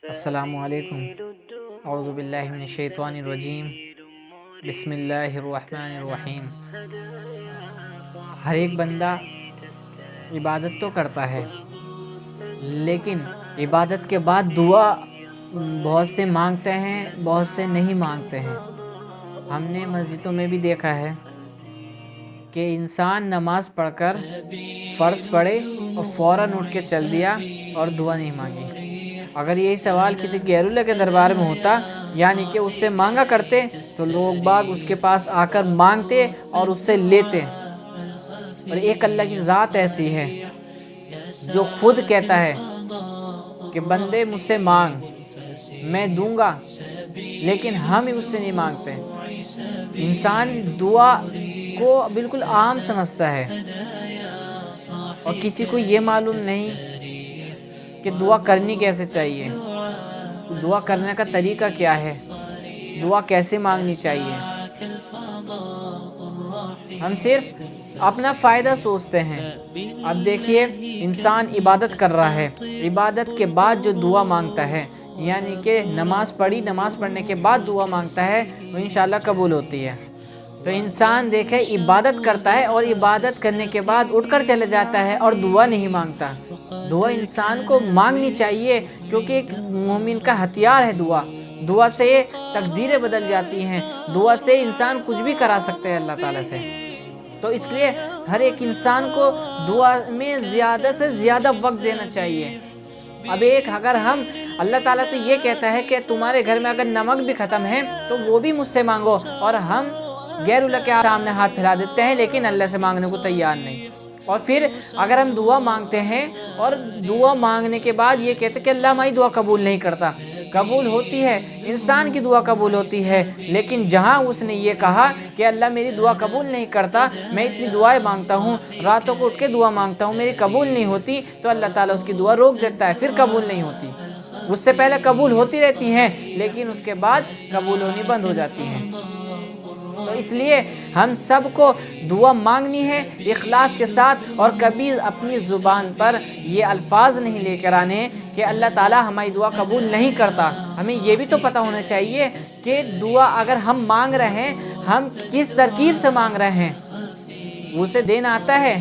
السلام علیکم۔ اعوذ باللہ من الشیطان الرجیم، بسم اللہ الرحمن الرحیم۔ ہر ایک بندہ عبادت تو کرتا ہے، لیکن عبادت کے بعد دعا بہت سے مانگتے ہیں، بہت سے نہیں مانگتے ہیں۔ ہم نے مسجدوں میں بھی دیکھا ہے کہ انسان نماز پڑھ کر فرض پڑھے اور فوراً اٹھ کے چل دیا اور دعا نہیں مانگی۔ اگر یہی سوال کسی غیر اللہ کے دربار میں ہوتا، یعنی کہ اس سے مانگا کرتے، تو لوگ باغ اس کے پاس آ کر مانگتے اور اس سے لیتے۔ اور ایک اللہ کی ذات ایسی ہے جو خود کہتا ہے کہ بندے مجھ سے مانگ، میں دوں گا، لیکن ہم اس سے نہیں مانگتے۔ انسان دعا کو بالکل عام سمجھتا ہے اور کسی کو یہ معلوم نہیں کہ دعا کرنی کیسے چاہیے، دعا کرنے کا طریقہ کیا ہے، دعا کیسے مانگنی چاہیے۔ ہم صرف اپنا فائدہ سوچتے ہیں۔ اب دیکھیے، انسان عبادت کر رہا ہے، عبادت کے بعد جو دعا مانگتا ہے، یعنی کہ نماز پڑھی، نماز پڑھنے کے بعد دعا مانگتا ہے، وہ انشاءاللہ قبول ہوتی ہے۔ تو انسان دیکھے عبادت کرتا ہے اور عبادت کرنے کے بعد اٹھ کر چلے جاتا ہے اور دعا نہیں مانگتا۔ دعا انسان کو مانگنی چاہیے، کیونکہ ایک مومن کا ہتھیار ہے دعا۔ دعا سے تقدیریں بدل جاتی ہیں، دعا سے انسان کچھ بھی کرا سکتے ہیں اللہ تعالیٰ سے۔ تو اس لیے ہر ایک انسان کو دعا میں زیادہ سے زیادہ وقت دینا چاہیے۔ اب اگر ہم اللہ تعالیٰ تو یہ کہتا ہے کہ تمہارے گھر میں اگر نمک بھی ختم ہے تو وہ بھی مجھ سے مانگو، اور ہم غیر اللہ کے سامنے ہاتھ پھیلا دیتے ہیں، لیکن اللہ سے مانگنے کو تیار نہیں۔ اور پھر اگر ہم دعا مانگتے ہیں اور دعا مانگنے کے بعد یہ کہتے ہیں کہ اللہ ہماری دعا قبول نہیں کرتا، قبول ہوتی ہے، انسان کی دعا قبول ہوتی ہے، لیکن جہاں اس نے یہ کہا کہ اللہ میری دعا قبول نہیں کرتا، میں اتنی دعائیں مانگتا ہوں، راتوں کو اٹھ کے دعا مانگتا ہوں، میری قبول نہیں ہوتی، تو اللہ تعالیٰ اس کی دعا روک دیتا ہے، پھر قبول نہیں ہوتی۔ اس سے پہلے قبول ہوتی رہتی ہیں، لیکن اس کے بعد قبول ہونی بند ہو جاتی ہیں۔ تو اس لیے ہم سب کو دعا مانگنی ہے اخلاص کے ساتھ، اور کبھی اپنی زبان پر یہ الفاظ نہیں لے کر آنے کہ اللہ تعالیٰ ہماری دعا قبول نہیں کرتا۔ ہمیں یہ بھی تو پتہ ہونا چاہیے کہ دعا اگر ہم مانگ رہے ہیں، ہم کس ترکیب سے مانگ رہے ہیں۔ اسے دینا آتا ہے،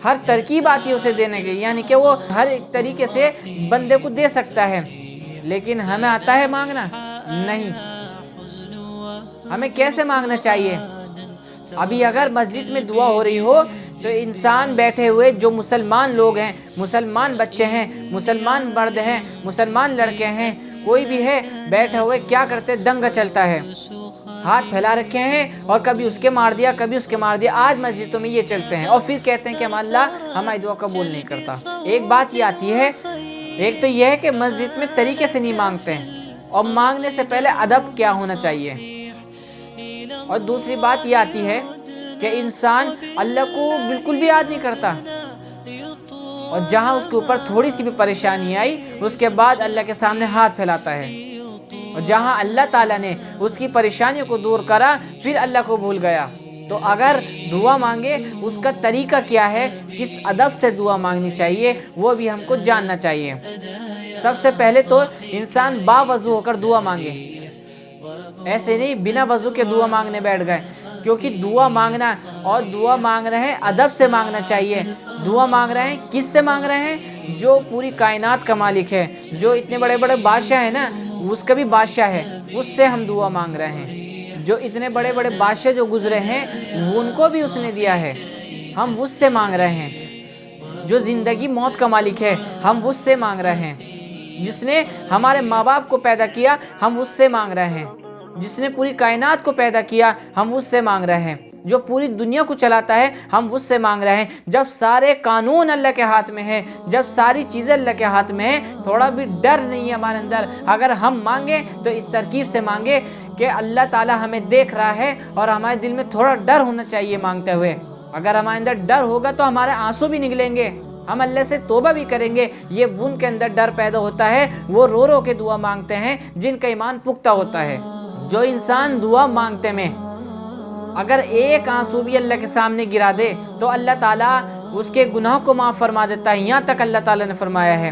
ہر ترکیب آتی ہے اسے دینے کے، یعنی کہ وہ ہر ایک طریقے سے بندے کو دے سکتا ہے، لیکن ہمیں آتا ہے مانگنا؟ نہیں۔ ہمیں کیسے مانگنا چاہیے؟ ابھی اگر مسجد میں دعا ہو رہی ہو تو انسان بیٹھے ہوئے جو مسلمان لوگ ہیں، مسلمان بچے ہیں، مسلمان مرد ہیں، مسلمان لڑکے ہیں، کوئی بھی ہے، بیٹھے ہوئے کیا کرتے؟ دنگا چلتا ہے، ہاتھ پھیلا رکھے ہیں اور کبھی اس کے مار دیا، کبھی اس کے مار دیا۔ آج مسجدوں میں یہ چلتے ہیں اور پھر کہتے ہیں کہ اللہ ہماری دعا قبول نہیں کرتا۔ ایک بات یہ آتی ہے، ایک تو یہ ہے کہ مسجد میں طریقے سے نہیں مانگتے ہیں، اور مانگنے سے پہلے ادب کیا ہونا چاہیے۔ اور دوسری بات یہ آتی ہے کہ انسان اللہ کو بالکل بھی یاد نہیں کرتا، اور جہاں اس کے اوپر تھوڑی سی بھی پریشانی آئی اس کے بعد اللہ کے سامنے ہاتھ پھیلاتا ہے، اور جہاں اللہ تعالیٰ نے اس کی پریشانیوں کو دور کرا پھر اللہ کو بھول گیا۔ تو اگر دعا مانگے اس کا طریقہ کیا ہے، کس ادب سے دعا مانگنی چاہیے، وہ بھی ہم کو جاننا چاہیے۔ سب سے پہلے تو انسان باوضو ہو کر دعا مانگے، ایسے نہیں بنا وضو کے دعا مانگنے بیٹھ گئے، کیونکہ دعا مانگنا اور دعا مانگ رہے ہیں ادب سے مانگنا چاہیے۔ دعا مانگ رہے ہیں کس سے مانگ رہے ہیں؟ جو پوری کائنات کا مالک ہے، جو اتنے بڑے بڑے بادشاہ ہیں نا، اس کا بھی بادشاہ ہے، اس سے ہم دعا مانگ رہے ہیں۔ جو اتنے بڑے بڑے بادشاہ جو گزرے ہیں ان کو بھی اس نے دیا ہے، ہم اس سے مانگ رہے ہیں۔ جو زندگی موت کا مالک ہے ہم اس سے مانگ رہے ہیں۔ جس نے ہمارے ماں باپ کو پیدا کیا ہم اس سے مانگ رہے ہیں۔ جس نے پوری کائنات کو پیدا کیا ہم اس سے مانگ رہے ہیں۔ جو پوری دنیا کو چلاتا ہے ہم اس سے مانگ رہے ہیں۔ جب سارے قانون اللہ کے ہاتھ میں ہیں، جب ساری چیزیں اللہ کے ہاتھ میں ہیں، تھوڑا بھی ڈر نہیں ہے ہمارے اندر، اگر ہم مانگیں تو اس ترکیب سے مانگے کہ اللہ تعالیٰ ہمیں دیکھ رہا ہے، اور ہمارے دل میں تھوڑا ڈر ہونا چاہیے مانگتے ہوئے۔ اگر ہمارے اندر ڈر ہوگا تو ہمارے آنسو بھی نکلیں گے، ہم اللہ سے توبہ بھی کریں گے۔ یہ ان کے اندر ڈر پیدا ہوتا ہے، وہ رو رو کے دعا مانگتے ہیں جن کا ایمان پختہ ہوتا ہے۔ جو انسان دعا مانگتے میں اگر ایک آنسو بھی اللہ کے سامنے گرا دے تو اللہ تعالیٰ اس کے گناہ کو معاف فرما دیتا ہے۔ یہاں تک اللہ تعالیٰ نے فرمایا ہے